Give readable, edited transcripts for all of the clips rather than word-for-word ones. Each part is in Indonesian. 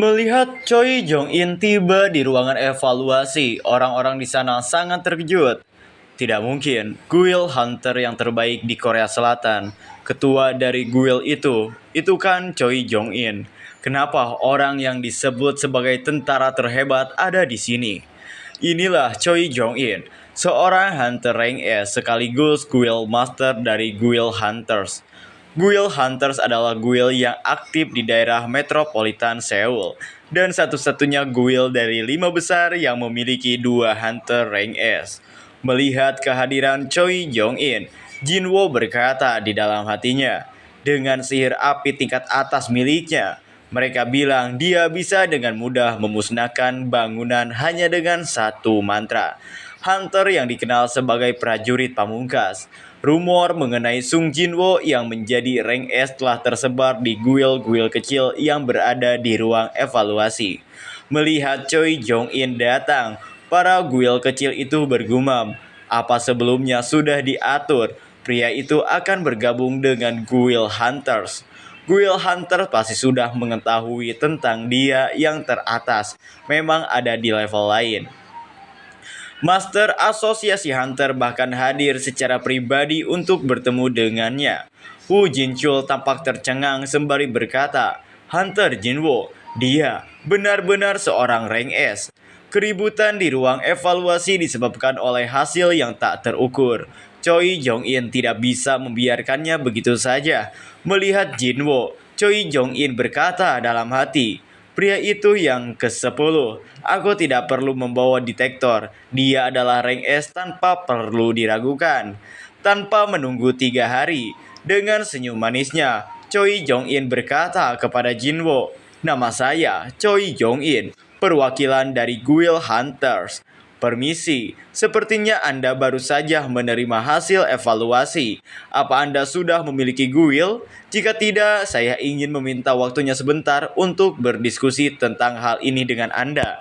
Melihat Choi Jong-in tiba di ruangan evaluasi, orang-orang di sana sangat terkejut. Tidak mungkin, Guild Hunter yang terbaik di Korea Selatan. Ketua dari Guild itu kan Choi Jong-in. Kenapa orang yang disebut sebagai tentara terhebat ada di sini? Inilah Choi Jong-in, seorang Hunter rank S sekaligus Guild Master dari Guild Hunters. Guild Hunters adalah guild yang aktif di daerah metropolitan Seoul dan satu-satunya guild dari 5 besar yang memiliki 2 Hunter rank S. Melihat kehadiran Choi Jong-in, Jinwo berkata di dalam hatinya, dengan sihir api tingkat atas miliknya, mereka bilang dia bisa dengan mudah memusnahkan bangunan hanya dengan satu mantra. Hunter yang dikenal sebagai prajurit pamungkas. Rumor mengenai Sung Jinwo yang menjadi rank S telah tersebar di guild-guild kecil yang berada di ruang evaluasi. Melihat Choi Jong-in datang, para guild kecil itu bergumam, apa sebelumnya sudah diatur, pria itu akan bergabung dengan Guild Hunters. Guild Hunter pasti sudah mengetahui tentang dia yang teratas, memang ada di level lain. Master Asosiasi Hunter bahkan hadir secara pribadi untuk bertemu dengannya. Wu Jinchul tampak tercengang sembari berkata, Hunter Jinwo, dia benar-benar seorang rank S. Keributan di ruang evaluasi disebabkan oleh hasil yang tak terukur. Choi Jong-in tidak bisa membiarkannya begitu saja. Melihat Jinwo, Choi Jong-in berkata dalam hati, pria itu yang ke-10. Aku tidak perlu membawa detektor. Dia adalah rank S tanpa perlu diragukan. Tanpa menunggu 3 hari, dengan senyum manisnya, Choi Jong-in berkata kepada Jinwo, nama saya Choi Jong-in, perwakilan dari Guild Hunters. Permisi, sepertinya Anda baru saja menerima hasil evaluasi. Apa Anda sudah memiliki guild? Jika tidak, saya ingin meminta waktunya sebentar untuk berdiskusi tentang hal ini dengan Anda.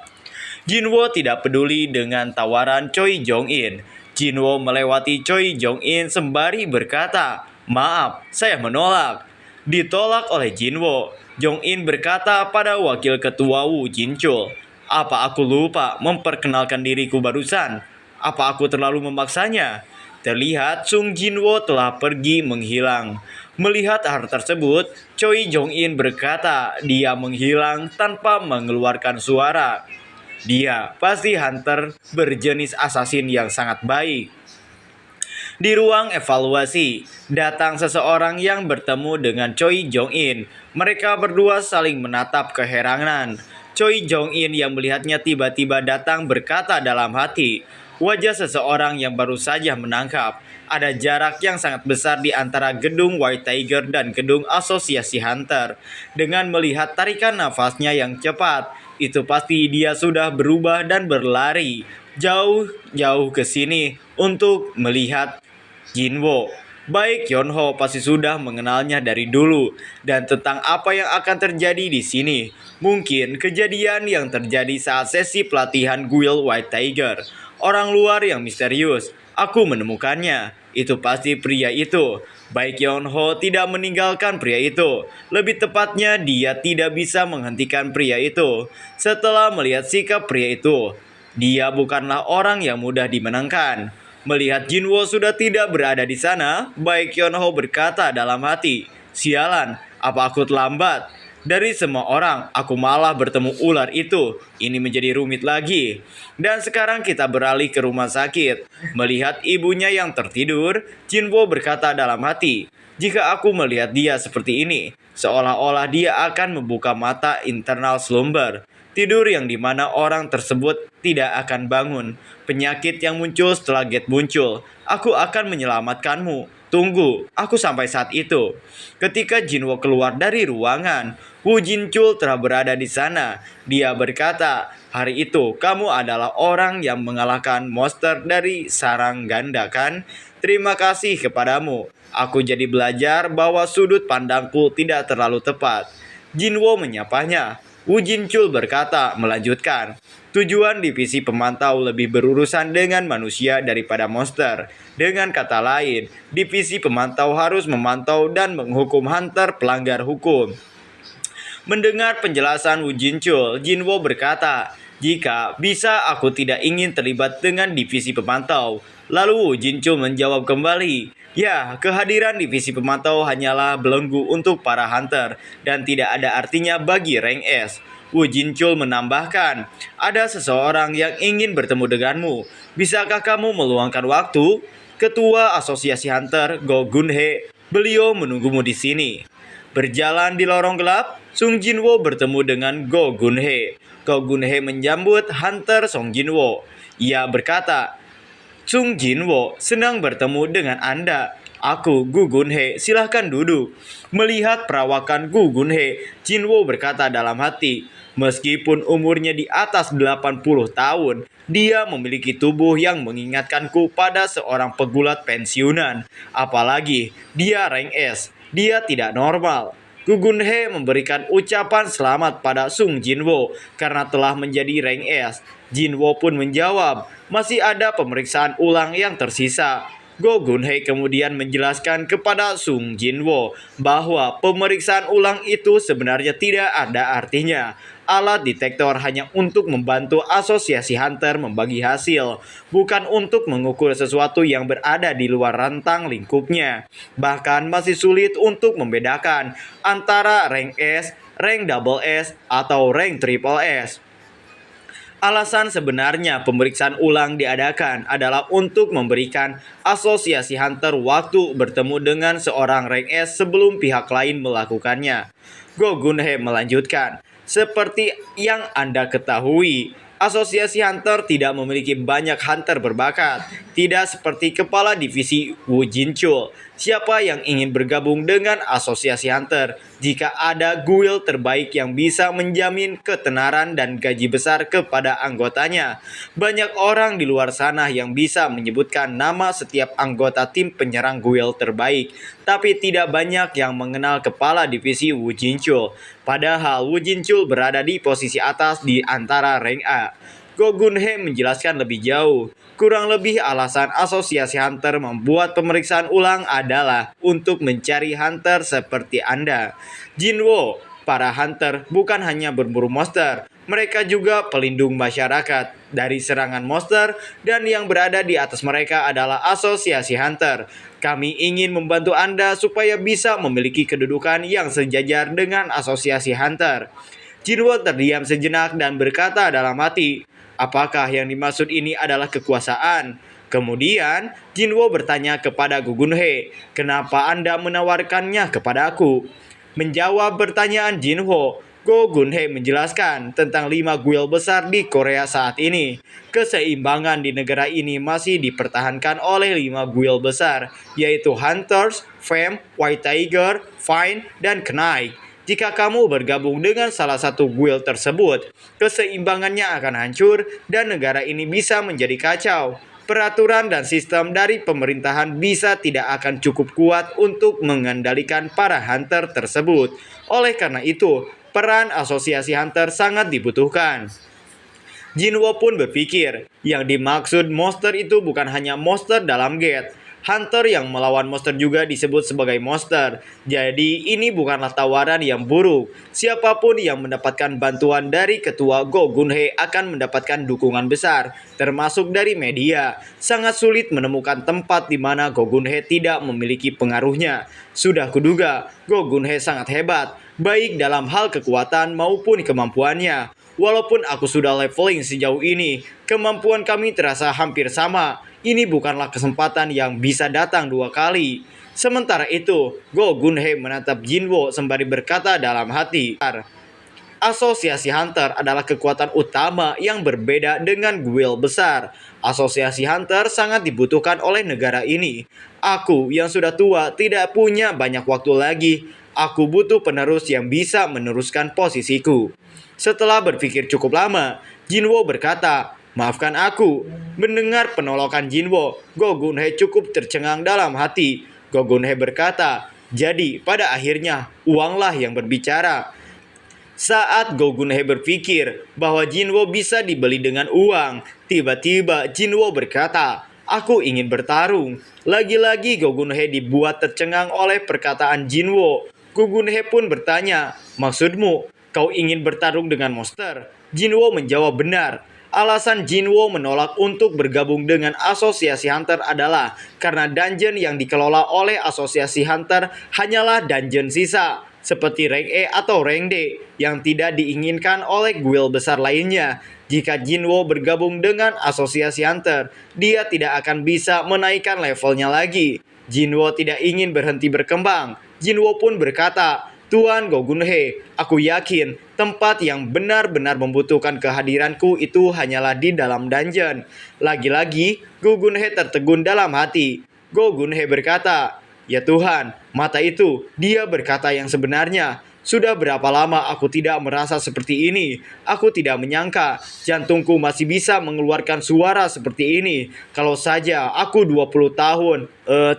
Jinwo tidak peduli dengan tawaran Choi Jong-in. Jinwo melewati Choi Jong-in sembari berkata, maaf, saya menolak. Ditolak oleh Jinwo, Jong-in berkata pada wakil ketua Wu Jinchul, apa aku lupa memperkenalkan diriku barusan? Apa aku terlalu memaksanya? Terlihat Sung Jinwo telah pergi menghilang. Melihat hal tersebut, Choi Jong-in berkata dia menghilang tanpa mengeluarkan suara. Dia pasti hunter berjenis assassin yang sangat baik. Di ruang evaluasi, datang seseorang yang bertemu dengan Choi Jong-in. Mereka berdua saling menatap keheranan. Choi Jong-in yang melihatnya tiba-tiba datang berkata dalam hati, wajah seseorang yang baru saja menangkap. Ada jarak yang sangat besar di antara gedung White Tiger dan gedung Asosiasi Hunter. Dengan melihat tarikan nafasnya yang cepat, itu pasti dia sudah berubah dan berlari jauh-jauh ke sini untuk melihat Jinwo. Baik Yonho pasti sudah mengenalnya dari dulu dan tentang apa yang akan terjadi di sini. Mungkin kejadian yang terjadi saat sesi pelatihan Guild White Tiger. Orang luar yang misterius. Aku menemukannya. Itu pasti pria itu. Baik Yonho tidak meninggalkan pria itu. Lebih tepatnya dia tidak bisa menghentikan pria itu. Setelah melihat sikap pria itu, dia bukanlah orang yang mudah dimenangkan. Melihat Jinwo sudah tidak berada di sana, Baek Yonho berkata dalam hati, sialan, apa aku terlambat? Dari semua orang, aku malah bertemu ular itu. Ini menjadi rumit lagi. Dan sekarang kita beralih ke rumah sakit. Melihat ibunya yang tertidur, Jinwo berkata dalam hati, jika aku melihat dia seperti ini, seolah-olah dia akan membuka mata internal slumber. Tidur yang dimana orang tersebut tidak akan bangun. Penyakit yang muncul setelah Gate muncul. Aku akan menyelamatkanmu. Tunggu, aku sampai saat itu. Ketika Jinwo keluar dari ruangan, Wu Jinchul telah berada di sana. Dia berkata, hari itu kamu adalah orang yang mengalahkan monster dari sarang ganda kan? Terima kasih kepadamu. Aku jadi belajar bahwa sudut pandangku tidak terlalu tepat. Jinwo menyapanya. Wu Jinchul berkata, melanjutkan, tujuan divisi pemantau lebih berurusan dengan manusia daripada monster. Dengan kata lain, divisi pemantau harus memantau dan menghukum hunter pelanggar hukum. Mendengar penjelasan Wu Jinchul, Jinwo berkata, "Jika bisa aku tidak ingin terlibat dengan divisi pemantau." Lalu Wu Jinchul menjawab kembali, "Ya, kehadiran divisi pemantau hanyalah belenggu untuk para hunter dan tidak ada artinya bagi rank S." Wu Jinchul menambahkan, "Ada seseorang yang ingin bertemu denganmu. Bisakah kamu meluangkan waktu?" Ketua Asosiasi Hunter, Go Gunhei, "Beliau menunggumu di sini." Berjalan di lorong gelap, Sung Jinwo bertemu dengan Go Gunhei. Go Gunhei menyambut Hunter Sung Jinwo. Ia berkata, "Sung Jinwo, senang bertemu dengan Anda. Aku, Gu Gunhei, silahkan duduk." Melihat perawakan Gu Gunhei, Jinwo berkata dalam hati, "Meskipun umurnya di atas 80 tahun, dia memiliki tubuh yang mengingatkanku pada seorang pegulat pensiunan. Apalagi, dia rank S. Dia tidak normal." Gu Gunhei memberikan ucapan selamat pada Sung Jinwo karena telah menjadi rank S. Jinwo pun menjawab, "Masih ada pemeriksaan ulang yang tersisa." Go Gunhei kemudian menjelaskan kepada Sung Jinwo bahwa pemeriksaan ulang itu sebenarnya tidak ada artinya. Alat detektor hanya untuk membantu asosiasi hunter membagi hasil, bukan untuk mengukur sesuatu yang berada di luar rentang lingkupnya. Bahkan masih sulit untuk membedakan antara rank S, rank double S, atau rank triple S. Alasan sebenarnya pemeriksaan ulang diadakan adalah untuk memberikan asosiasi hunter waktu bertemu dengan seorang rank S sebelum pihak lain melakukannya. Go Gunhei melanjutkan, "Seperti yang Anda ketahui, asosiasi hunter tidak memiliki banyak hunter berbakat, tidak seperti kepala divisi Wu Jinchul. Siapa yang ingin bergabung dengan asosiasi hunter jika ada guild terbaik yang bisa menjamin ketenaran dan gaji besar kepada anggotanya? Banyak orang di luar sana yang bisa menyebutkan nama setiap anggota tim penyerang guild terbaik, tapi tidak banyak yang mengenal kepala divisi Wu Jinchul. Padahal Wu Jinchul berada di posisi atas di antara rank A." Go Gunhei menjelaskan lebih jauh. Kurang lebih alasan asosiasi hunter membuat pemeriksaan ulang adalah untuk mencari hunter seperti Anda. Jinwo, para hunter bukan hanya berburu monster, mereka juga pelindung masyarakat dari serangan monster, dan yang berada di atas mereka adalah asosiasi hunter. Kami ingin membantu Anda supaya bisa memiliki kedudukan yang sejajar dengan asosiasi hunter. Jinwo terdiam sejenak dan berkata dalam hati, "Apakah yang dimaksud ini adalah kekuasaan?" Kemudian, Jinwo bertanya kepada Gu Gunhei, "Kenapa Anda menawarkannya kepadaku?" Menjawab pertanyaan Jinwo, Go Gunhei menjelaskan tentang 5 guild besar di Korea saat ini. Keseimbangan di negara ini masih dipertahankan oleh 5 guild besar, yaitu Hunters, Fame, White Tiger, Fine, dan Knight. Jika kamu bergabung dengan salah satu guild tersebut, keseimbangannya akan hancur dan negara ini bisa menjadi kacau. Peraturan dan sistem dari pemerintahan bisa tidak akan cukup kuat untuk mengendalikan para hunter tersebut. Oleh karena itu, peran asosiasi hunter sangat dibutuhkan. Jinwo pun berpikir, yang dimaksud monster itu bukan hanya monster dalam gate. Hunter yang melawan monster juga disebut sebagai monster. Jadi ini bukanlah tawaran yang buruk. Siapapun yang mendapatkan bantuan dari ketua Go Gunhei akan mendapatkan dukungan besar, termasuk dari media. Sangat sulit menemukan tempat di mana Go Gunhei tidak memiliki pengaruhnya. Sudah kuduga, Go Gunhei sangat hebat, baik dalam hal kekuatan maupun kemampuannya. Walaupun aku sudah leveling sejauh ini, kemampuan kami terasa hampir sama. Ini bukanlah kesempatan yang bisa datang 2 kali. Sementara itu, Go Gunhei menatap Jinwo sembari berkata dalam hati, "Asosiasi Hunter adalah kekuatan utama yang berbeda dengan guild besar. Asosiasi Hunter sangat dibutuhkan oleh negara ini. Aku yang sudah tua tidak punya banyak waktu lagi. Aku butuh penerus yang bisa meneruskan posisiku." Setelah berpikir cukup lama, Jinwo berkata, "Maafkan aku." Mendengar penolakan Jinwo, Go Gunhei cukup tercengang dalam hati. Go Gunhei berkata, "Jadi pada akhirnya uanglah yang berbicara." Saat Go Gunhei berpikir bahwa Jinwo bisa dibeli dengan uang, tiba-tiba Jinwo berkata, "Aku ingin bertarung." Lagi-lagi Go Gunhei dibuat tercengang oleh perkataan Jinwo. Go Gunhei pun bertanya, Maksudmu, kau ingin bertarung dengan monster? Jinwo menjawab benar. Alasan Jinwo menolak untuk bergabung dengan Asosiasi Hunter adalah karena dungeon yang dikelola oleh Asosiasi Hunter hanyalah dungeon sisa, seperti rank E atau rank D, yang tidak diinginkan oleh guild besar lainnya. Jika Jinwo bergabung dengan Asosiasi Hunter, dia tidak akan bisa menaikkan levelnya lagi. Jinwo tidak ingin berhenti berkembang. Jinwo pun berkata, Tuan Gogunhe, aku yakin tempat yang benar-benar membutuhkan kehadiranku itu hanyalah di dalam dungeon. Lagi-lagi, Gogunhe tertegun dalam hati. Gogunhe berkata, ya Tuhan, mata itu, dia berkata yang sebenarnya. Sudah berapa lama aku tidak merasa seperti ini? Aku tidak menyangka jantungku masih bisa mengeluarkan suara seperti ini. Kalau saja aku 20 tahun,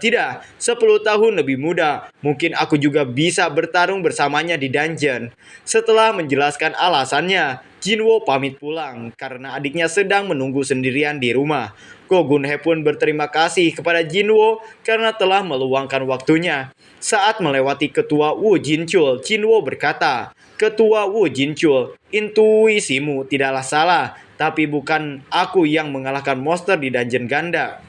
tidak, 10 tahun lebih muda, mungkin aku juga bisa bertarung bersamanya di dungeon. Setelah menjelaskan alasannya, Jinwo pamit pulang karena adiknya sedang menunggu sendirian di rumah. Gogunhe pun berterima kasih kepada Jinwo karena telah meluangkan waktunya. Saat melewati Ketua Wu Jinchul, Jinwo berkata, Ketua Wu Jinchul, intuisimu tidaklah salah, tapi bukan aku yang mengalahkan monster di dungeon ganda.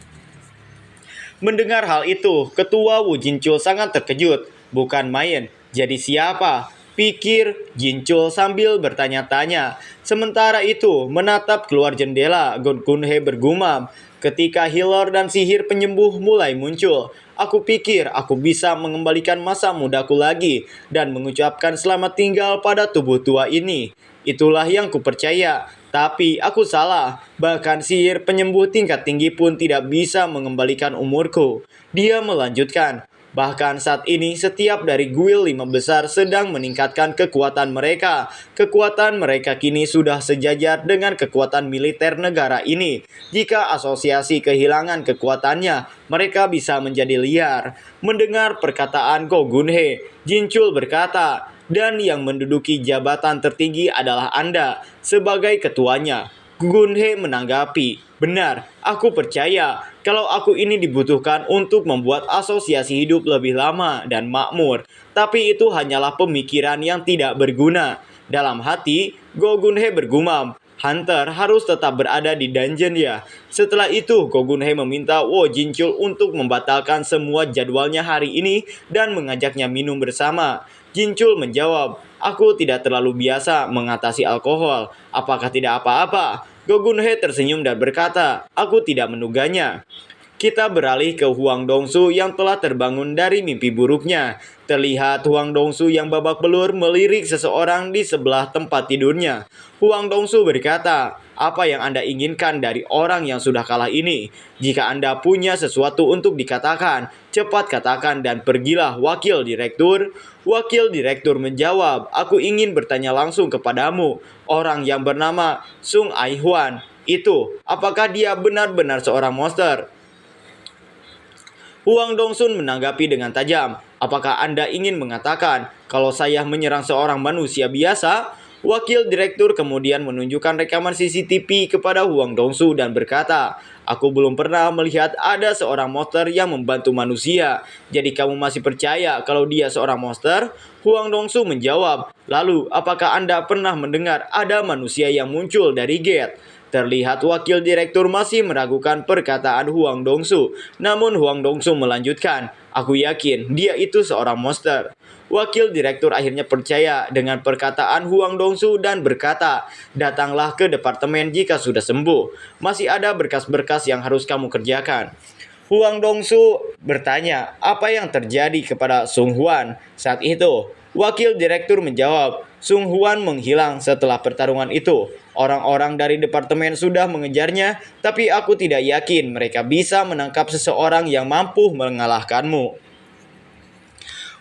Mendengar hal itu, Ketua Wu Jinchul sangat terkejut. Bukan main, jadi siapa? Pikir Jinchul sambil bertanya-tanya. Sementara itu, menatap keluar jendela, Gogunhe bergumam. Ketika healer dan sihir penyembuh mulai muncul, aku pikir aku bisa mengembalikan masa mudaku lagi dan mengucapkan selamat tinggal pada tubuh tua ini. Itulah yang kupercaya. Tapi aku salah, bahkan sihir penyembuh tingkat tinggi pun tidak bisa mengembalikan umurku. Dia melanjutkan, bahkan saat ini setiap dari guild 5 besar sedang meningkatkan kekuatan mereka. Kekuatan mereka kini sudah sejajar dengan kekuatan militer negara ini. Jika asosiasi kehilangan kekuatannya, mereka bisa menjadi liar. Mendengar perkataan Gogunhe, Jinchul berkata, dan yang menduduki jabatan tertinggi adalah Anda sebagai ketuanya. Gogunhe menanggapi, benar, aku percaya kalau aku ini dibutuhkan untuk membuat asosiasi hidup lebih lama dan makmur. Tapi itu hanyalah pemikiran yang tidak berguna. Dalam hati, Gogunhe bergumam, Hunter harus tetap berada di dungeon ya. Setelah itu, Gogunhe meminta Wo Jinchul untuk membatalkan semua jadwalnya hari ini dan mengajaknya minum bersama. Jinchul menjawab, aku tidak terlalu biasa mengatasi alkohol. Apakah tidak apa-apa? Gogunhe tersenyum dan berkata, aku tidak menduganya. Kita beralih ke Huang Dongsu yang telah terbangun dari mimpi buruknya. Terlihat Huang Dongsu yang babak belur melirik seseorang di sebelah tempat tidurnya. Huang Dongsu berkata, apa yang Anda inginkan dari orang yang sudah kalah ini? Jika Anda punya sesuatu untuk dikatakan, cepat katakan dan pergilah wakil direktur. Wakil direktur menjawab, aku ingin bertanya langsung kepadamu. Orang yang bernama Sung Aihuan itu, apakah dia benar-benar seorang monster? Huang Dongsun menanggapi dengan tajam, apakah Anda ingin mengatakan kalau saya menyerang seorang manusia biasa? Wakil direktur kemudian menunjukkan rekaman CCTV kepada Huang Dongsu dan berkata, aku belum pernah melihat ada seorang monster yang membantu manusia. Jadi kamu masih percaya kalau dia seorang monster? Huang Dongsu menjawab, lalu apakah Anda pernah mendengar ada manusia yang muncul dari gate? Terlihat wakil direktur masih meragukan perkataan Huang Dongsu. Namun Huang Dongsu melanjutkan, aku yakin dia itu seorang monster. Wakil direktur akhirnya percaya dengan perkataan Huang Dongsu dan berkata, datanglah ke departemen jika sudah sembuh. Masih ada berkas-berkas yang harus kamu kerjakan. Huang Dongsu bertanya, apa yang terjadi kepada Sung Huan saat itu? Wakil direktur menjawab, Sung Huan menghilang setelah pertarungan itu. Orang-orang dari departemen sudah mengejarnya, tapi aku tidak yakin mereka bisa menangkap seseorang yang mampu mengalahkanmu.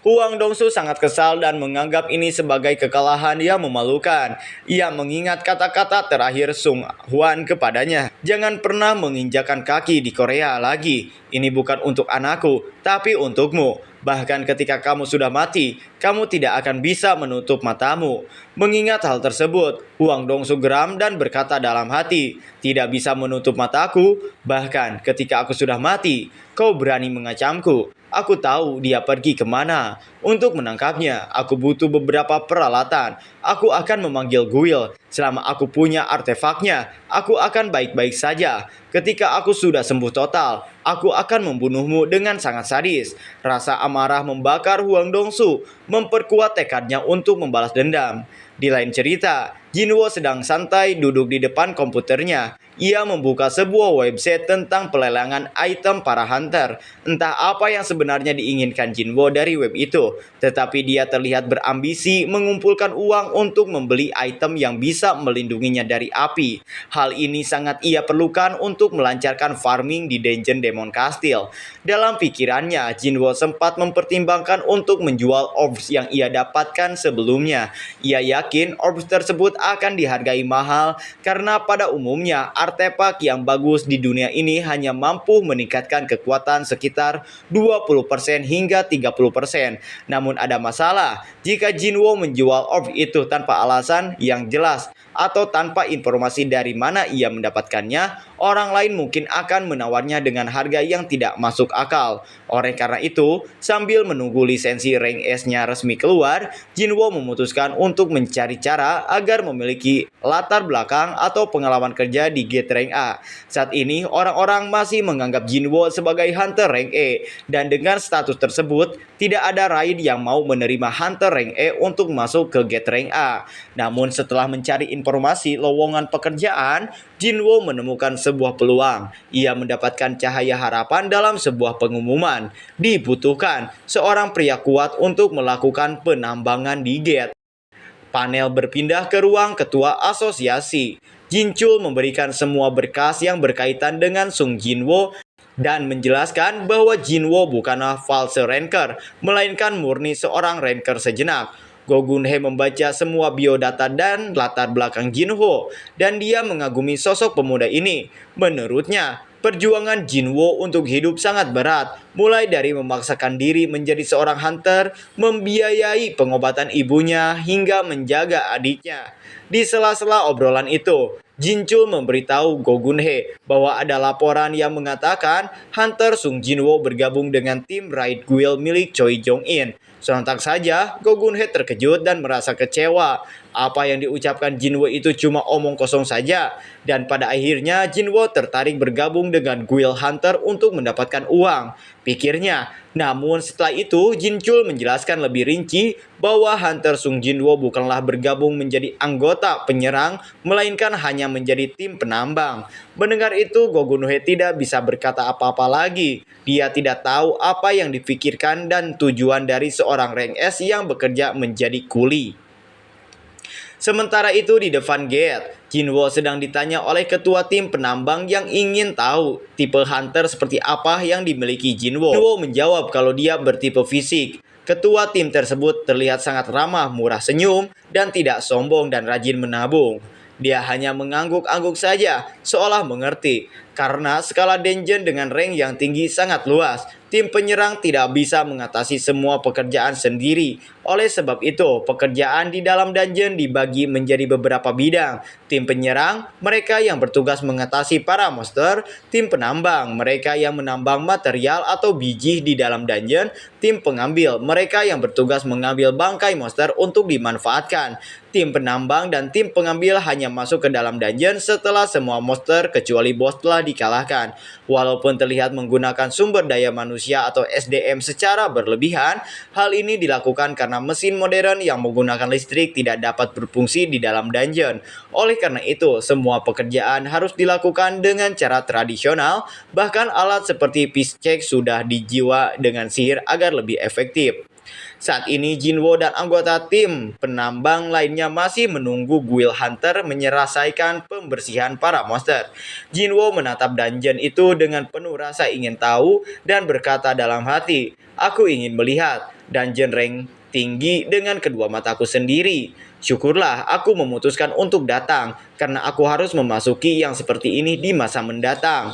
Huang Dongsu sangat kesal dan menganggap ini sebagai kekalahan yang memalukan. Ia mengingat kata-kata terakhir Sung Huan kepadanya. Jangan pernah menginjakan kaki di Korea lagi. Ini bukan untuk anakku, tapi untukmu. Bahkan ketika kamu sudah mati, kamu tidak akan bisa menutup matamu. Mengingat hal tersebut, Huang Dongsu geram dan berkata dalam hati, tidak bisa menutup mataku, bahkan ketika aku sudah mati, kau berani mengancamku. Aku tahu dia pergi kemana. Untuk menangkapnya, aku butuh beberapa peralatan. Aku akan memanggil Guile. Selama aku punya artefaknya, aku akan baik-baik saja. Ketika aku sudah sembuh total, aku akan membunuhmu dengan sangat sadis. Rasa amarah membakar Huang Dongsu, memperkuat tekadnya untuk membalas dendam. Di lain cerita, Jinwo sedang santai duduk di depan komputernya. Ia membuka sebuah website tentang pelelangan item para hunter. Entah apa yang sebenarnya diinginkan Jinwo dari web itu, tetapi dia terlihat berambisi mengumpulkan uang untuk membeli item yang bisa melindunginya dari api. Hal ini sangat ia perlukan untuk melancarkan farming di Dungeon Demon Castle. Dalam pikirannya, Jinwo sempat mempertimbangkan untuk menjual orbs yang ia dapatkan sebelumnya. Ia yakin orbs tersebut akan dihargai mahal karena pada umumnya artefak yang bagus di dunia ini hanya mampu meningkatkan kekuatan sekitar 20% hingga 30%. Namun ada masalah jika Jinwo menjual orb itu tanpa alasan yang jelas atau tanpa informasi dari mana ia mendapatkannya. Orang lain mungkin akan menawarnya dengan harga yang tidak masuk akal. Oleh karena itu, sambil menunggu lisensi rank S-nya resmi keluar, Jinwo memutuskan untuk mencari cara agar memiliki latar belakang atau pengalaman kerja di Gate Rank A. Saat ini, orang-orang masih menganggap Jinwo sebagai Hunter Rank E, dan dengan status tersebut, tidak ada raid yang mau menerima Hunter Rank E untuk masuk ke Gate Rank A. Namun setelah mencari informasi lowongan pekerjaan, Jinwo menemukan sebuah peluang. Ia mendapatkan cahaya harapan dalam sebuah pengumuman. Dibutuhkan seorang pria kuat untuk melakukan penambangan di Gate. Panel berpindah ke ruang ketua asosiasi. Jinchul memberikan semua berkas yang berkaitan dengan Sung Jinwo dan menjelaskan bahwa Jinwo bukanlah false ranker, melainkan murni seorang ranker sejenak. Go Gunhye membaca semua biodata dan latar belakang Jinho, dan dia mengagumi sosok pemuda ini. Menurutnya, perjuangan Jinwo untuk hidup sangat berat, mulai dari memaksakan diri menjadi seorang hunter, membiayai pengobatan ibunya, hingga menjaga adiknya. Di sela-sela obrolan itu, Jinchul memberitahu Go Gunhye bahwa ada laporan yang mengatakan Hunter Sung Jinwo bergabung dengan tim Raid Guild milik Choi Jong-in. Sontak saja, Go Gunhye terkejut dan merasa kecewa. Apa yang diucapkan Jinwo itu cuma omong kosong saja. Dan pada akhirnya Jinwo tertarik bergabung dengan Guild Hunter untuk mendapatkan uang, pikirnya. Namun setelah itu Jinchul menjelaskan lebih rinci bahwa Hunter Sung Jinwo bukanlah bergabung menjadi anggota penyerang, melainkan hanya menjadi tim penambang. Mendengar itu, Go Gunhye tidak bisa berkata apa-apa lagi. Dia tidak tahu apa yang dipikirkan dan tujuan dari seorang rank S yang bekerja menjadi kuli. Sementara itu di depan gate, Jinwo sedang ditanya oleh ketua tim penambang yang ingin tahu tipe hunter seperti apa yang dimiliki Jinwo. Jinwo menjawab kalau dia bertipe fisik. Ketua tim tersebut terlihat sangat ramah, murah senyum, dan tidak sombong dan rajin menabung. Dia hanya mengangguk-angguk saja, seolah mengerti. Karena skala dungeon dengan rank yang tinggi sangat luas, tim penyerang tidak bisa mengatasi semua pekerjaan sendiri. Oleh sebab itu, pekerjaan di dalam dungeon dibagi menjadi beberapa bidang. Tim penyerang, mereka yang bertugas mengatasi para monster. Tim penambang, mereka yang menambang material atau biji di dalam dungeon. Tim pengambil, mereka yang bertugas mengambil bangkai monster untuk dimanfaatkan. Tim penambang dan tim pengambil hanya masuk ke dalam dungeon setelah semua monster kecuali bos telah dikalahkan. Walaupun terlihat menggunakan sumber daya manusia atau SDM secara berlebihan, hal ini dilakukan karena mesin modern yang menggunakan listrik tidak dapat berfungsi di dalam dungeon. Oleh karena itu, semua pekerjaan harus dilakukan dengan cara tradisional, bahkan alat seperti peace check sudah dijiwa dengan sihir agar lebih efektif. Saat ini Jinwo dan anggota tim penambang lainnya masih menunggu Guild Hunter menyelesaikan pembersihan para monster. Jinwo menatap dungeon itu dengan penuh rasa ingin tahu dan berkata dalam hati, "Aku ingin melihat dungeon rank tinggi dengan kedua mataku sendiri. Syukurlah aku memutuskan untuk datang, karena aku harus memasuki yang seperti ini di masa mendatang."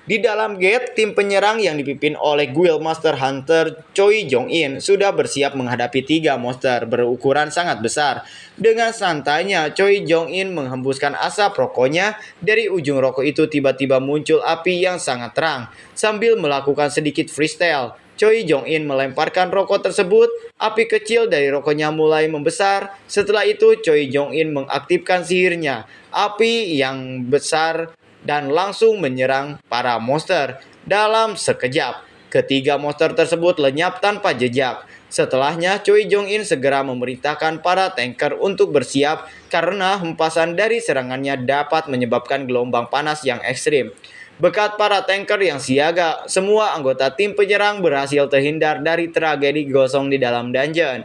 Di dalam gate, tim penyerang yang dipimpin oleh Guild Master Hunter Choi Jong-in sudah bersiap menghadapi 3 monster berukuran sangat besar. Dengan santainya, Choi Jong-in menghembuskan asap rokoknya. Dari ujung rokok itu tiba-tiba muncul api yang sangat terang. Sambil melakukan sedikit freestyle, Choi Jong-in melemparkan rokok tersebut. Api kecil dari rokoknya mulai membesar. Setelah itu Choi Jong-in mengaktifkan sihirnya, api yang besar, dan langsung menyerang para monster dalam sekejap. Ketiga monster tersebut lenyap tanpa jejak. Setelahnya, Choi Jong-in segera memerintahkan para tanker untuk bersiap karena hempasan dari serangannya dapat menyebabkan gelombang panas yang ekstrim. Berkat para tanker yang siaga, semua anggota tim penyerang berhasil terhindar dari tragedi gosong di dalam dungeon.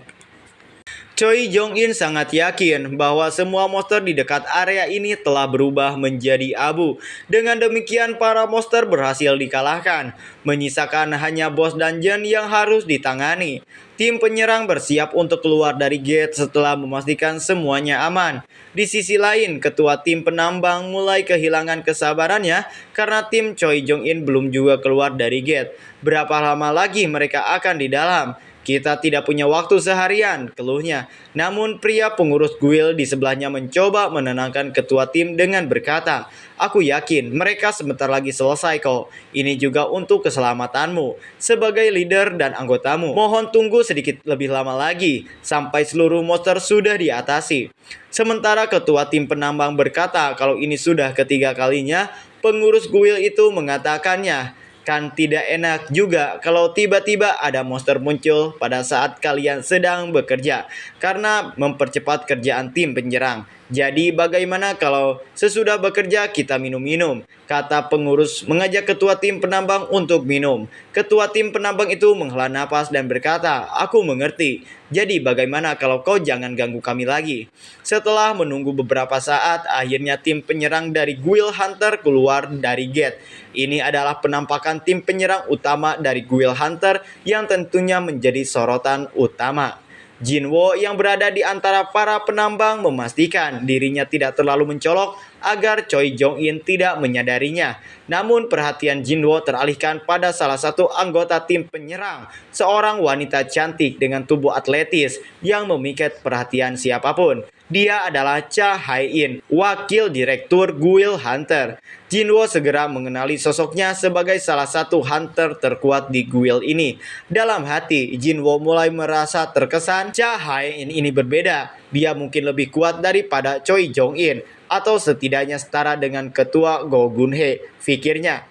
Choi Jong-in sangat yakin bahwa semua monster di dekat area ini telah berubah menjadi abu. Dengan demikian, para monster berhasil dikalahkan, menyisakan hanya bos dungeon yang harus ditangani. Tim penyerang bersiap untuk keluar dari gate setelah memastikan semuanya aman. Di sisi lain, ketua tim penambang mulai kehilangan kesabarannya karena tim Choi Jong-in belum juga keluar dari gate. Berapa lama lagi mereka akan di dalam? Kita tidak punya waktu seharian, keluhnya. Namun pria pengurus guild di sebelahnya mencoba menenangkan ketua tim dengan berkata, "Aku yakin mereka sebentar lagi selesai kok. Ini juga untuk keselamatanmu. Sebagai leader dan anggotamu, mohon tunggu sedikit lebih lama lagi, sampai seluruh monster sudah diatasi." Sementara ketua tim penambang berkata kalau ini sudah ketiga kalinya pengurus guild itu mengatakannya. Kan tidak enak juga kalau tiba-tiba ada monster muncul pada saat kalian sedang bekerja karena mempercepat kerjaan tim penyerang. Jadi bagaimana kalau sesudah bekerja kita minum-minum? Kata pengurus mengajak ketua tim penambang untuk minum. Ketua tim penambang itu menghela napas dan berkata, "Aku mengerti. Jadi bagaimana kalau kau jangan ganggu kami lagi?" Setelah menunggu beberapa saat, akhirnya tim penyerang dari Guild Hunter keluar dari gate. Ini adalah penampakan tim penyerang utama dari Guild Hunter yang tentunya menjadi sorotan utama. Jinwo yang berada di antara para penambang memastikan dirinya tidak terlalu mencolok agar Choi Jong-in tidak menyadarinya. Namun perhatian Jinwo teralihkan pada salah satu anggota tim penyerang, seorang wanita cantik dengan tubuh atletis yang memikat perhatian siapapun. Dia adalah Cha Hae-in, wakil direktur Guild Hunter. Jinwo segera mengenali sosoknya sebagai salah satu hunter terkuat di guild ini. Dalam hati, Jinwo mulai merasa terkesan Cha Hae-in ini berbeda. Dia mungkin lebih kuat daripada Choi Jong-in, atau setidaknya setara dengan ketua Go Gun-hye, pikirnya.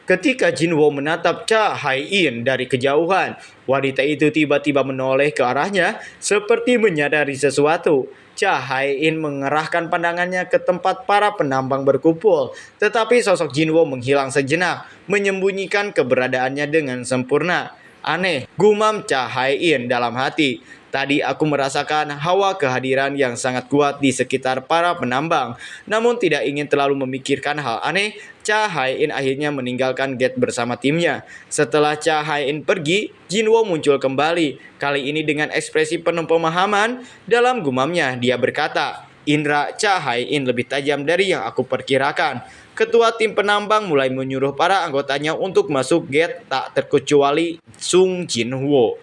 Ketika Jinwo menatap Cha Hae-in dari kejauhan, wanita itu tiba-tiba menoleh ke arahnya seperti menyadari sesuatu. Cha Hae-in mengerahkan pandangannya ke tempat para penambang berkumpul, tetapi sosok Jinwo menghilang sejenak, menyembunyikan keberadaannya dengan sempurna. Aneh, gumam Cha Hae-in dalam hati. Tadi aku merasakan hawa kehadiran yang sangat kuat di sekitar para penambang. Namun tidak ingin terlalu memikirkan hal aneh, Cha Hae-in akhirnya meninggalkan gate bersama timnya. Setelah Cha Hae-in pergi, Jinwo muncul kembali. Kali ini dengan ekspresi penuh pemahaman. Dalam gumamnya, dia berkata, "Indra Cha Hae-in lebih tajam dari yang aku perkirakan." Ketua tim penambang mulai menyuruh para anggotanya untuk masuk gate tak terkecuali Sung Jinwo.